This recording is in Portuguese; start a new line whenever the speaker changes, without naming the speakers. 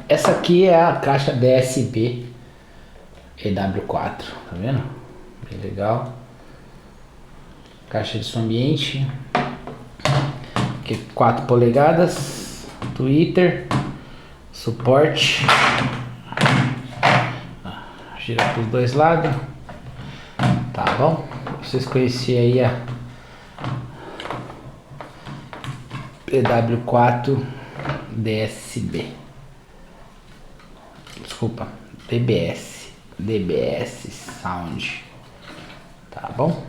Essa aqui é a caixa DSB EW4, tá vendo? Bem legal. Caixa de som ambiente. Aqui 4 polegadas. Twitter. Suporte. Gira para os dois lados. Tá bom? Vocês conheciam aí a EW4 DSB. Desculpa, DBS Sound, tá bom?